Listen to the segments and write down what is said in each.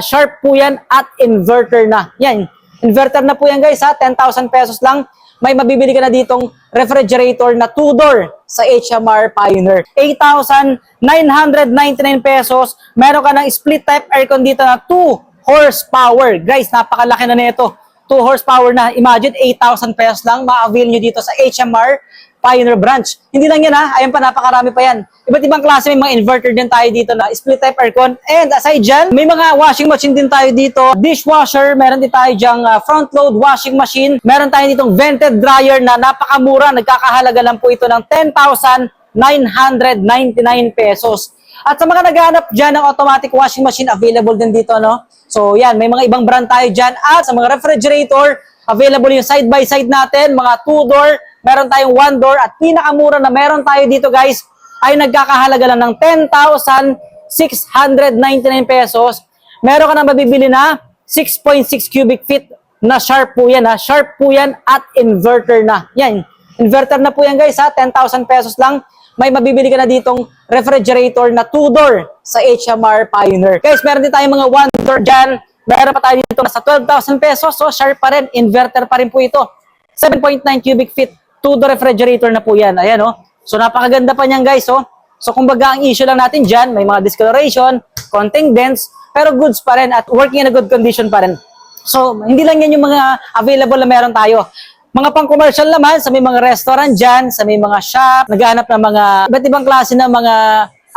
Sharp po yan at inverter na. Yan, inverter na po yan guys ha, 10,000 pesos lang. May mabibili ka na ditong refrigerator na 2-door sa HMR Pioneer. 8,999 pesos. Meron ka ng split type aircon dito na 2 horsepower. Guys, napakalaki na nito. 2 horsepower na. Imagine, 8,000 pesos lang ma-avail nyo dito sa HMR Pioneer branch. Hindi lang yan ha, ayan pa, napakarami pa yan. Iba't ibang klase, may mga inverter din tayo dito na split type aircon. And aside dyan, may mga washing machine din tayo dito. Dishwasher, meron din tayo dyang front load washing machine. Meron tayo ditong vented dryer na napakamura. Nagkakahalaga lang po ito ng 10,999 pesos. At sa mga naghahanap dyan ng automatic washing machine, available din dito, no? So yan, may mga ibang brand tayo dyan. At sa mga refrigerator, available yung side by side natin, mga 2-door, meron tayong 1-door, at pinakamura na meron tayo dito guys, ay nagkakahalaga lang ng 10,699 pesos. Meron ka na mabibili na 6.6 cubic feet na Sharp po yan ha. Sharp po yan at inverter na. Yan, inverter na po yan guys ha, 10,000 pesos lang. May mabibili ka na ditong refrigerator na 2-door sa HMR Pioneer. Guys, meron din tayong mga 1-door dyan. Meron pa tayo dito sa 12,000 pesos. So, Sharp pa rin. Inverter pa rin po ito. 7.9 cubic feet. 2-door refrigerator na po yan. Ayan, oh. So, napakaganda pa niyan, guys, oh. So, kumbaga, ang issue lang natin dyan, may mga discoloration, konting dents, pero goods pa rin at working in a good condition pa rin. So, hindi lang yan yung mga available na meron tayo. Mga pang-commercial naman, sa may mga restaurant dyan, sa may mga shop, naghahanap ng mga iba't ibang klase ng mga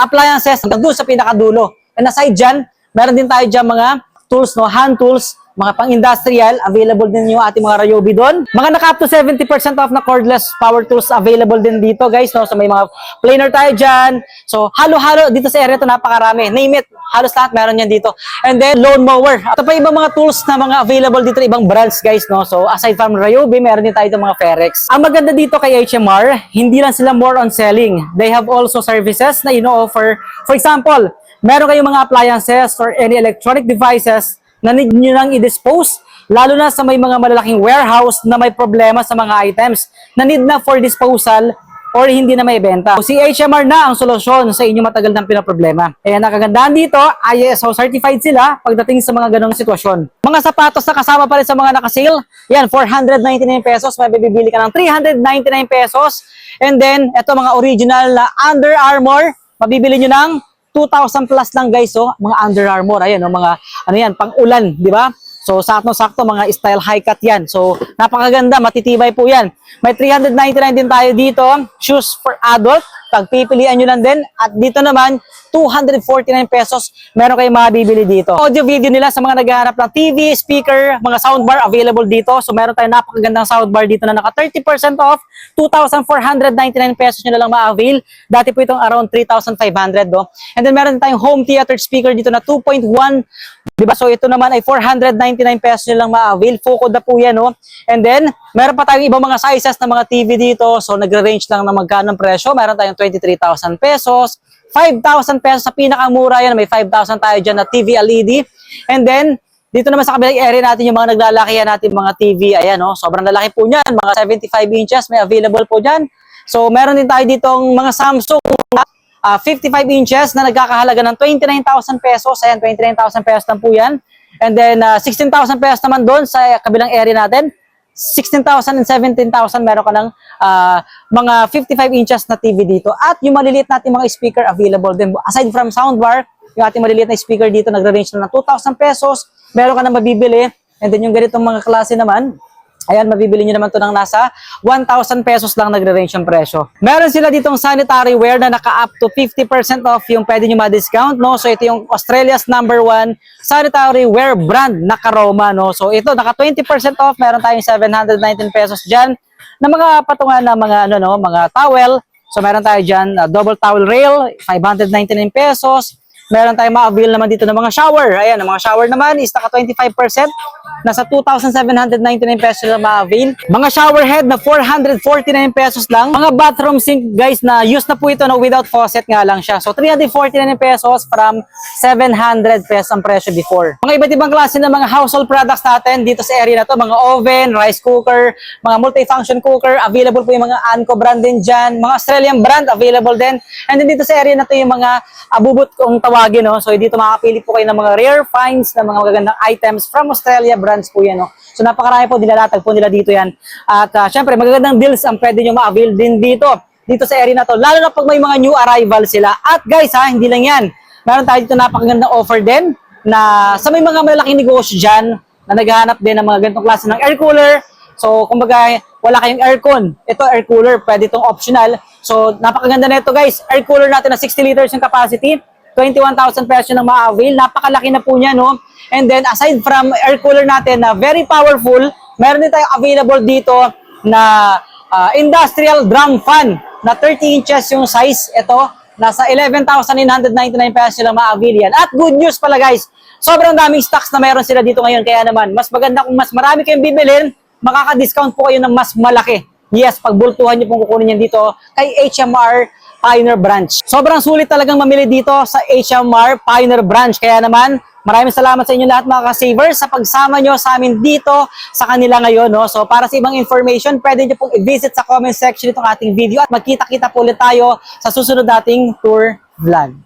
appliances hanggang doon sa pinakadulo. And aside dyan, meron din tayo dyan mga tools, no, hand tools, mga pang-industrial, available din yung ating mga Ryobi doon. Mga naka up to 70% off na cordless power tools available din dito guys, no? So may mga planer tayo dyan. So halo-halo dito sa area ito, napakarami. Name it, halos lahat meron yan dito. And then lawn mower. Ito pa ibang mga tools na mga available dito, ibang brands guys, no? So aside from Ryobi, meron din tayo itong mga Ferex. Ang maganda dito kay HMR, hindi lang sila more on selling. They have also services na offer. For example, meron kayong mga appliances or any electronic devices na need nyo lang i-dispose, lalo na sa may mga malalaking warehouse na may problema sa mga items na need na for disposal or hindi na may benta. So, si HMR na ang solusyon sa inyong matagal ng pinaproblema. Kaya nakagandaan dito, ISO certified sila pagdating sa mga ganong sitwasyon. Mga sapatos na kasama pa rin sa mga nakasale, yan, 499 pesos, may bibili ka ng 399 pesos. And then, ito mga original na Under Armour, mabibili nyo ng 2,000 plus lang guys, oh, mga Under Armour, ayan, oh, mga ano yan, pang-ulan, di ba? So, sakto-sakto, mga style high cut yan. So, napakaganda, matitibay po yan. May 399 din tayo dito, shoes for adult, pagpipilian nyo lang din. At dito naman, 249 pesos, meron kayong mabibili dito. Audio video nila sa mga naghahanap ng TV, speaker, mga soundbar available dito. So, meron tayong napakagandang soundbar dito na naka 30% off, 2,499 pesos nyo na lang ma-avail. Dati po itong around 3,500, do. And then, meron tayong home theater speaker dito na 2.1, diba? So, ito naman ay 499 pesos nyo lang ma-avail. Focod na po yan, no? And then, meron pa tayong ibang mga sizes ng mga TV dito. So, nagre-range lang ng magkano presyo. Meron tayong 23,000 pesos, 5,000 pesos sa pinakamura yan. May 5,000 tayo dyan na TV LED. And then, dito naman sa kabilang area natin yung mga naglalakihan natin mga TV. Ayan, no? Sobrang lalaki po niyan. Mga 75 inches may available po dyan. So, meron din tayo ditong mga Samsung 55 inches na nagkakahalaga ng 29,000 pesos. Ayan, 29,000 pesos lang po yan. And then, 16,000 pesos naman doon sa kabilang area natin. 16,000 and 17,000 meron ka ng mga 55 inches na TV dito. At yung maliliit natin mga speaker available din. Aside from soundbar, yung ating maliliit na speaker dito nagre-range na ng 2,000 pesos. Meron ka na mabibili. And then yung ganitong mga klase naman, ayan, mabibili nyo naman to ng nasa 1,000 pesos lang nagre-range yung presyo. Meron sila ditong sanitary ware na naka-up to 50% off yung pwede nyo ma-discount, no? So, ito yung Australia's #1 sanitary ware brand na Caroma, no? So, ito, naka 20% off. Meron tayong 719 pesos dyan na mga patungan na mga, ano, no, mga towel. So, meron tayo dyan, double towel rail, 599 pesos. Meron tayong ma-avail naman dito ng mga shower. Ayan, ang mga shower naman is naka 25%. nasa 2,799 pesos lang ma-avail. Mga shower head na 449 pesos lang. Mga bathroom sink guys na use na po ito na without faucet nga lang siya. So 349 pesos from 700 pesos ang presyo before. Mga iba't ibang klase ng mga household products natin dito sa area na to. Mga oven, rice cooker, mga multifunction cooker. Available po yung mga Anko brand din dyan. Mga Australian brand available din. And then dito sa area na to yung mga abubot kung tawagin. No? So dito makakapili po kayo ng mga rare finds na mga magagandang items from Australia brands po yan. No? So napakarami po, nilalatag po nila dito yan. At syempre magagandang deals ang pwede nyo ma-avail din dito sa area na to. Lalo na pag may mga new arrival sila. At guys hindi lang yan. Meron tayo dito napakagandang offer din na sa may mga malaking negosyo dyan na naghahanap din ng mga ganitong klase ng air cooler. So kumbaga wala kayong aircon. Ito air cooler, pwede itong optional. So napakaganda na ito guys. Air cooler natin na 60 liters yung capacity. 21,000 pesos ng ma-avail. Napakalaki na po niya, no? And then, aside from air cooler natin na very powerful, meron din tayong available dito na industrial drum fan na 30 inches yung size. Ito, nasa 11,999 pesos lang ma-avail yan. At good news pala guys, sobrang daming stocks na meron sila dito ngayon. Kaya naman, mas maganda kung mas marami kayong bibilhin, makaka-discount po kayo ng mas malaki. Yes, pagbultuhan nyo pong kukunin yan dito kay HMR Pioneer Branch. Sobrang sulit talagang mamili dito sa HMR Pioneer Branch. Kaya naman, maraming salamat sa inyo lahat mga ka-savers sa pagsama nyo sa amin dito sa kanila ngayon. No? So para sa ibang information, pwede nyo pong i-visit sa comment section itong ating video at magkita-kita po ulit tayo sa susunod nating tour vlog.